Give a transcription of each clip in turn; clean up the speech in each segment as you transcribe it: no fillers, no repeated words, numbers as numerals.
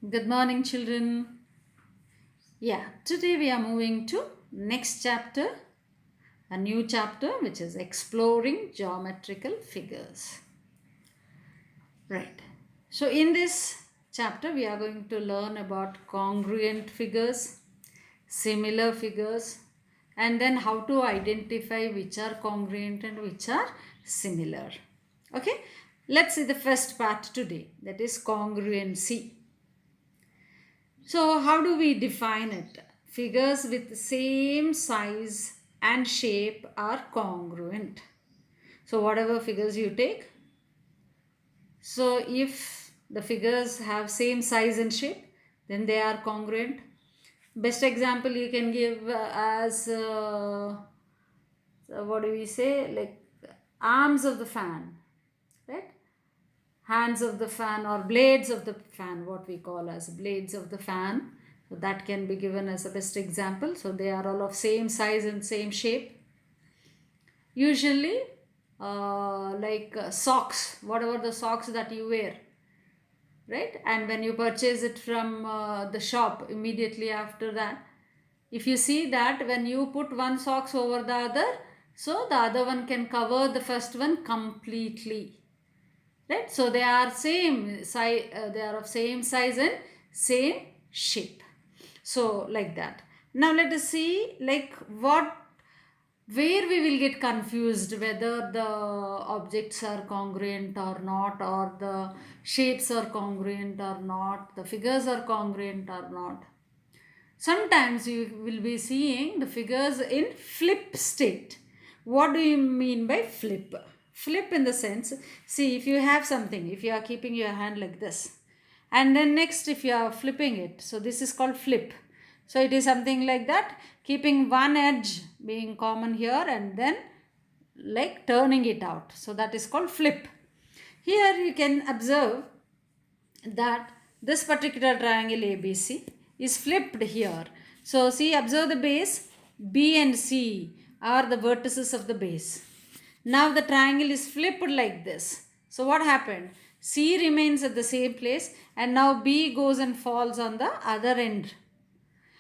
Good morning, children. Yeah, today we are moving to next chapter, a new chapter which is exploring geometrical figures. Right. So in this chapter we are going to learn about congruent figures, similar figures, and then how to identify which are congruent and which are similar. Okay? Let's see the first part today, that is congruency. So, how do we define it? Figures with same size and shape are congruent. So, whatever figures you take, so if the figures have same size and shape, then they are congruent. Best example you can give as so what do we say, like arms of the fan, right? Hands of the fan or blades of the fan, what we call as blades of the fan. So that can be given as a best example. So they are all of same size and same shape. Usually socks, whatever the socks that you wear, right? And when you purchase it from the shop, immediately after that, if you see that when you put one socks over the other, so the other one can cover the first one completely, right? So they are same size, they are of same size and same shape. So like that. Now let us see like what, where we will get confused whether the objects are congruent or not, or the shapes are congruent or not, the figures are congruent or not. Sometimes you will be seeing the figures in flip state. What do you mean by flip? Flip in the sense, see, if you have something, if you are keeping your hand like this, and then next if you are flipping it, so this is called flip. So it is something like that, keeping one edge being common here and then like turning it out. So that is called flip. Here you can observe that this particular triangle ABC is flipped here. So see, observe the base. B and C are the vertices of the base. Now the triangle is flipped like this. So what happened? C remains at the same place and now B goes and falls on the other end.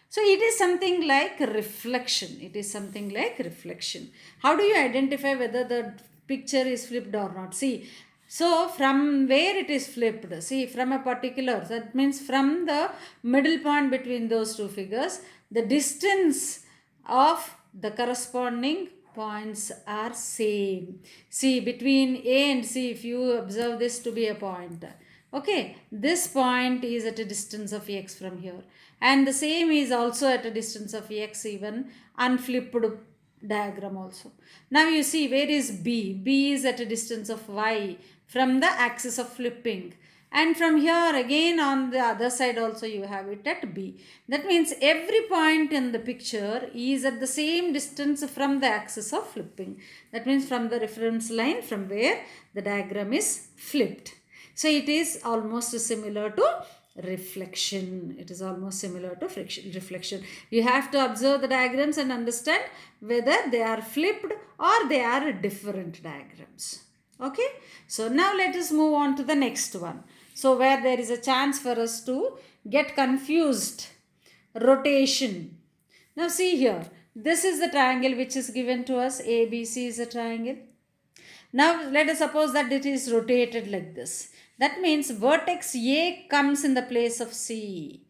So it is something like reflection. It is something like reflection. How do you identify whether the picture is flipped or not? See, so from where it is flipped, see, from a particular, that means from the middle point between those two figures, the distance of the corresponding points are same. See, between A and C, if you observe this to be a point, okay, this point is at a distance of x from here, and the same is also at a distance of x, even unflipped diagram also. Now you see, where is B? B is at a distance of y from the axis of flipping, and from here again on the other side also you have it at B. That means every point in the picture is at the same distance from the axis of flipping. That means from the reference line from where the diagram is flipped. So it is almost similar to reflection. It is almost similar to reflection. You have to observe the diagrams and understand whether they are flipped or they are different diagrams. Okay. So now let us move on to the next one. So where there is a chance for us to get confused. Rotation. Now see here. This is the triangle which is given to us. ABC is a triangle. Now let us suppose that it is rotated like this. That means vertex A comes in the place of C.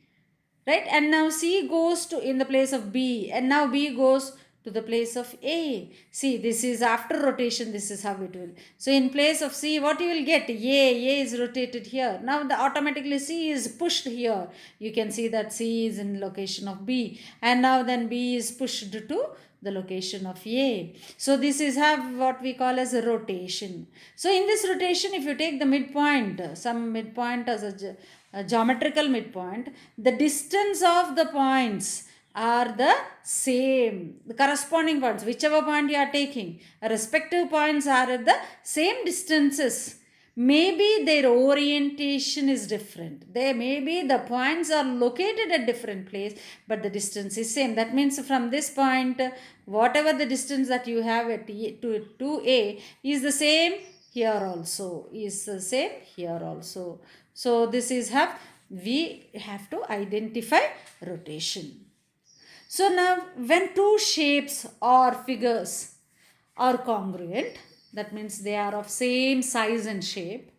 Right? And now C goes to in the place of B. And now B goes to the place of A. See, this is after rotation, this is how it will. So in place of C, what you will get? A is rotated here. Now the automatically C is pushed here. You can see that C is in location of B. And now then B is pushed to the location of A. So this is have what we call as a rotation. So in this rotation, if you take the midpoint, some midpoint as a geometrical midpoint, the distance of the points are the same. The corresponding points, whichever point you are taking, respective points are at the same distances. Maybe their orientation is different. They maybe the points are located at different place, but the distance is same. That means from this point, whatever the distance that you have at to A is the same here also. Is the same here also. So this is have We have to identify rotation. So now when two shapes or figures are congruent, that means they are of same size and shape,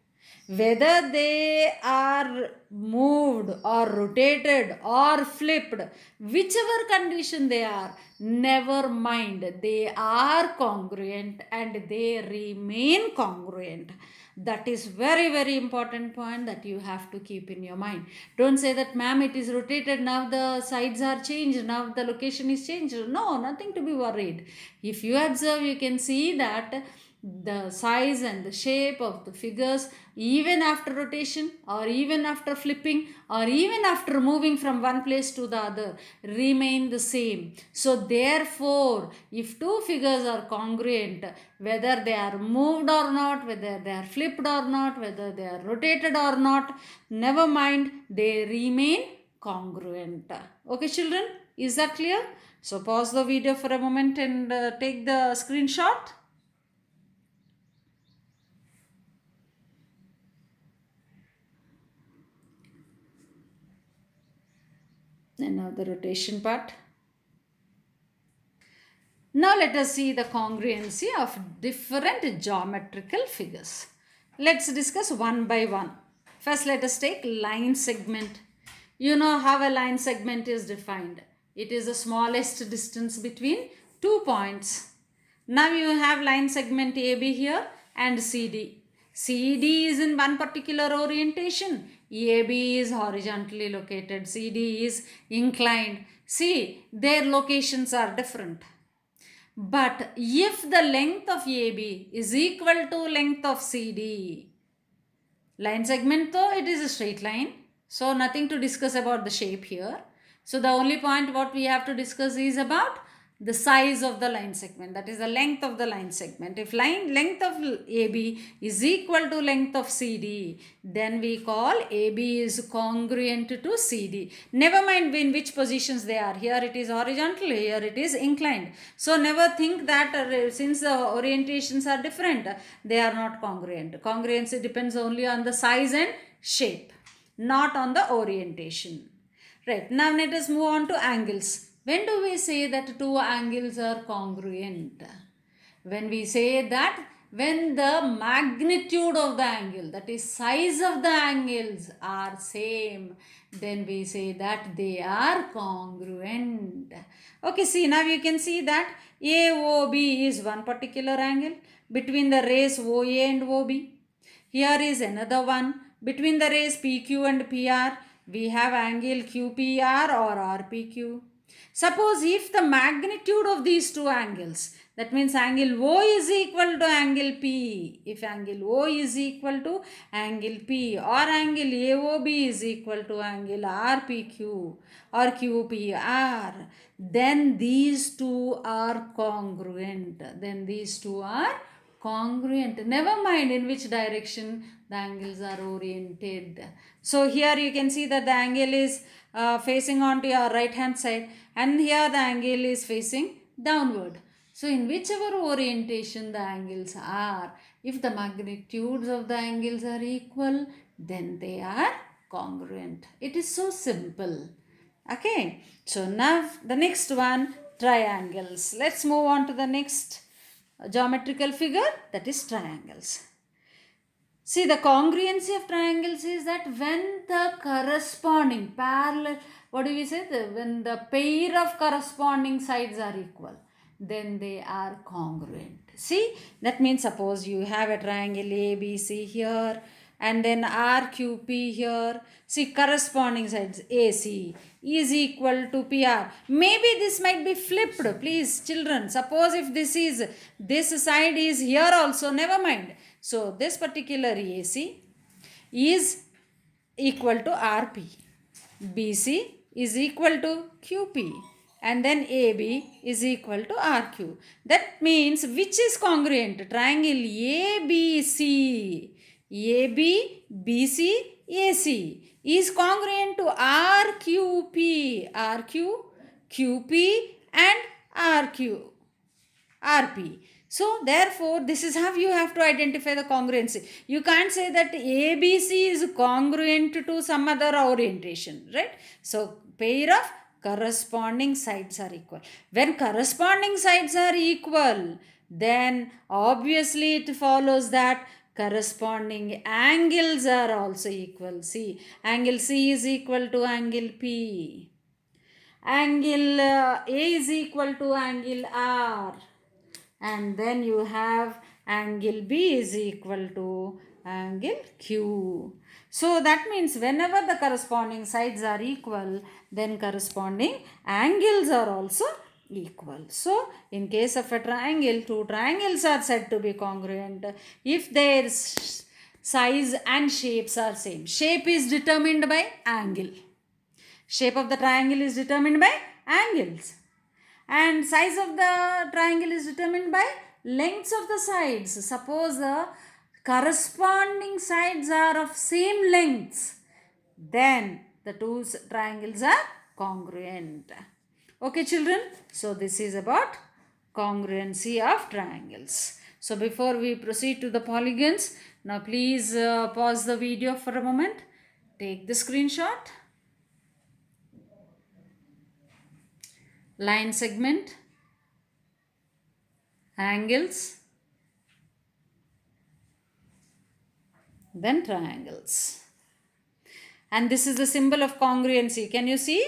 whether they are moved or rotated or flipped, whichever condition they are, never mind, they are congruent and they remain congruent. That is very very important point that you have to keep in your mind. Don't say that, ma'am, it is rotated, now the sides are changed, now the location is changed. No, nothing to be worried. If you observe, you can see that the size and the shape of the figures, even after rotation or even after flipping or even after moving from one place to the other, remain the same. So therefore, if two figures are congruent, whether they are moved or not, whether they are flipped or not, whether they are rotated or not, never mind, they remain congruent. Okay children, is that clear? So pause the video for a moment and take the screenshot. And now the rotation part. Now let us see the congruency of different geometrical figures. Let's discuss one by one. First, let us take line segment. You know how a line segment is defined. It is the smallest distance between 2 points. Now you have line segment AB here and CD. CD is in one particular orientation. AB is horizontally located. CD is inclined. See, their locations are different. But if the length of AB is equal to length of CD, line segment though it is a straight line, so nothing to discuss about the shape here. So the only point what we have to discuss is about the size of the line segment, that is the length of the line segment. If length of AB is equal to length of CD, then we call AB is congruent to CD. Never mind in which positions they are. Here it is horizontal, here it is inclined. So never think that since the orientations are different, they are not congruent. Congruency depends only on the size and shape, not on the orientation. Right, now let us move on to angles. When do we say that two angles are congruent? When we say that when the magnitude of the angle, that is size of the angles, are same, then we say that they are congruent. Okay, see, now you can see that AOB is one particular angle between the rays OA and OB. Here is another one between the rays PQ and PR. We have angle QPR or RPQ. Suppose if the magnitude of these two angles, that means angle O is equal to angle P. If angle O is equal to angle P or angle AOB is equal to angle RPQ or QPR, then these two are congruent. Then these two are congruent. Never mind in which direction the angles are oriented. So here you can see that the angle is facing onto your right hand side and here the angle is facing downward. So in whichever orientation the angles are, if the magnitudes of the angles are equal, then they are congruent. It is so simple. Okay, so now the next one, triangles. Let's move on to the next geometrical figure, that is triangles. See, the congruency of triangles is that when the corresponding parallel, what do we say? When the pair of corresponding sides are equal, then they are congruent. See, that means suppose you have a triangle ABC here and then RQP here. See, corresponding sides AC is equal to PR. Maybe this might be flipped, please children. Suppose if this side is here also, never mind. So this particular AC is equal to RP. BC is equal to QP. And then AB is equal to RQ. That means which is congruent? Triangle ABC. AB, BC, AC is congruent to RQP. RQ, QP and RQ. RP. So therefore, this is how you have to identify the congruency. You can't say that ABC is congruent to some other orientation, right? So pair of corresponding sides are equal. When corresponding sides are equal, then obviously it follows that corresponding angles are also equal. See, angle C is equal to angle P. Angle A is equal to angle R, and then you have angle B is equal to angle Q. So that means whenever the corresponding sides are equal, then corresponding angles are also equal. So in case of a triangle, two triangles are said to be congruent if their size and shapes are same. Shape is determined by angle. Shape of the triangle is determined by angles, and size of the triangle is determined by lengths of the sides. Suppose the corresponding sides are of same lengths, then the two triangles are congruent. Okay children, so this is about congruency of triangles. So before we proceed to the polygons, now please pause the video for a moment, take the screenshot. Line segment, angles, then triangles. And this is the symbol of congruency. Can you see?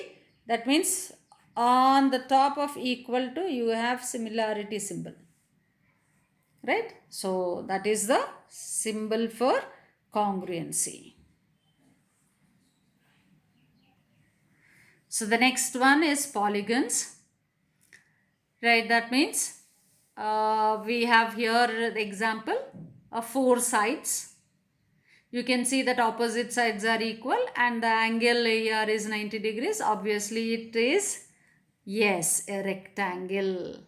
That means on the top of equal to you have similarity symbol. Right? So that is the symbol for congruency. So the next one is polygons. Right? That means we have here the example of four sides. You can see that opposite sides are equal and the angle here is 90 degrees. Obviously it is, yes, a rectangle.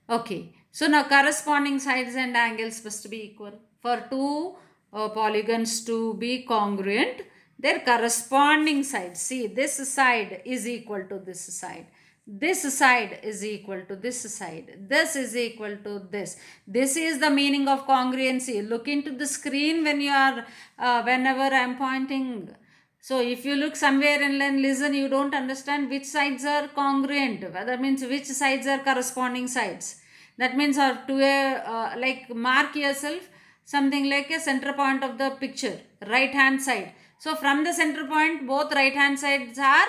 Okay, so now corresponding sides and angles must be equal. For two polygons to be congruent, their corresponding sides, see, this side is equal to this side. This side is equal to this side. This is equal to this. This is the meaning of congruency. Look into the screen when you are, whenever I am pointing. So if you look somewhere and then listen, you don't understand which sides are congruent. That means which sides are corresponding sides. That means to a, like mark yourself something like a center point of the picture, right hand side. So from the center point, both right hand sides are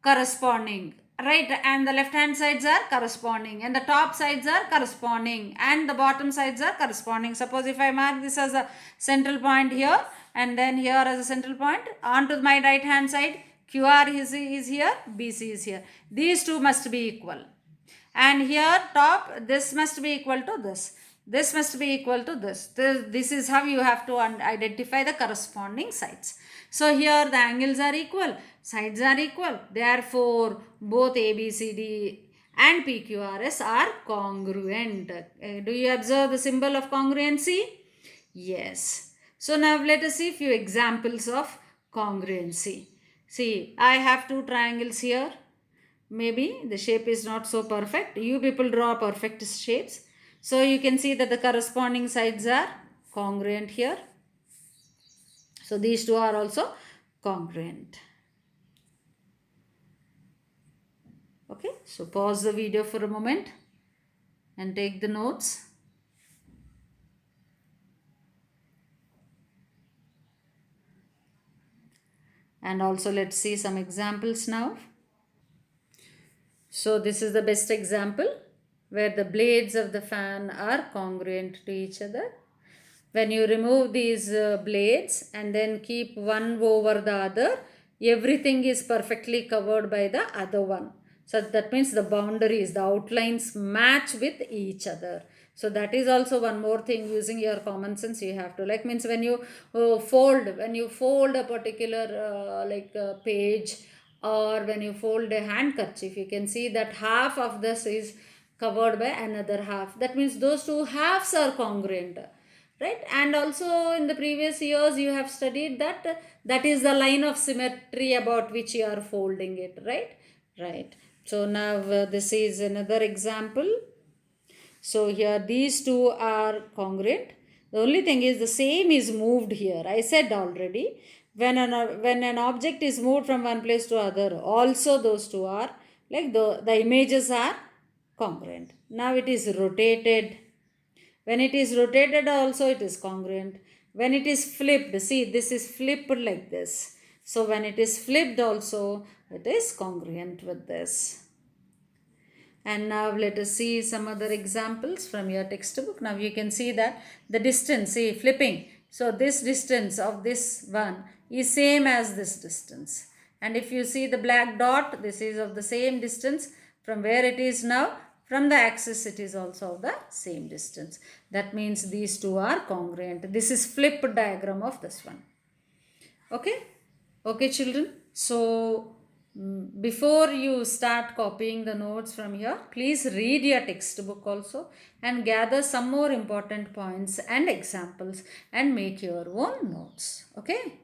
corresponding, right, and the left hand sides are corresponding, and the top sides are corresponding, and the bottom sides are corresponding. Suppose if I mark this as a central point here and then here as a central point, onto my right hand side QR is here, BC is here. These two must be equal, and here top, this must be equal to this. This must be equal to this. This is how you have to identify the corresponding sides. So here the angles are equal, sides are equal. Therefore, both ABCD and PQRS are congruent. Do you observe the symbol of congruency? Yes. So now let us see few examples of congruency. See, I have two triangles here. Maybe the shape is not so perfect. You people draw perfect shapes. So you can see that the corresponding sides are congruent here. So these two are also congruent. Okay, so pause the video for a moment and take the notes. And also let's see some examples now. So this is the best example where the blades of the fan are congruent to each other. When you remove these blades and then keep one over the other, everything is perfectly covered by the other one. So that means the boundaries, the outlines match with each other. So that is also one more thing, using your common sense you have to, like, means when you fold a particular page, or when you fold a handkerchief, you can see that half of this is covered by another half. That means those two halves are congruent, right? And also in the previous years you have studied that that is the line of symmetry about which you are folding it, right? So now this is another example. So here these two are congruent. The only thing is the same is moved here. I said already, when an object is moved from one place to other, also those two are like the images are congruent. Now it is rotated. When it is rotated also it is congruent. When it is flipped, see this is flipped like this. So when it is flipped also it is congruent with this. And now let us see some other examples from your textbook. Now you can see that the distance, see flipping. So this distance of this one is same as this distance. And if you see the black dot, this is of the same distance from where it is now. From the axis it is also of the same distance. That means these two are congruent. This is flip diagram of this one. Okay? Okay children. So before you start copying the notes from here, please read your textbook also and gather some more important points and examples and make your own notes. Okay?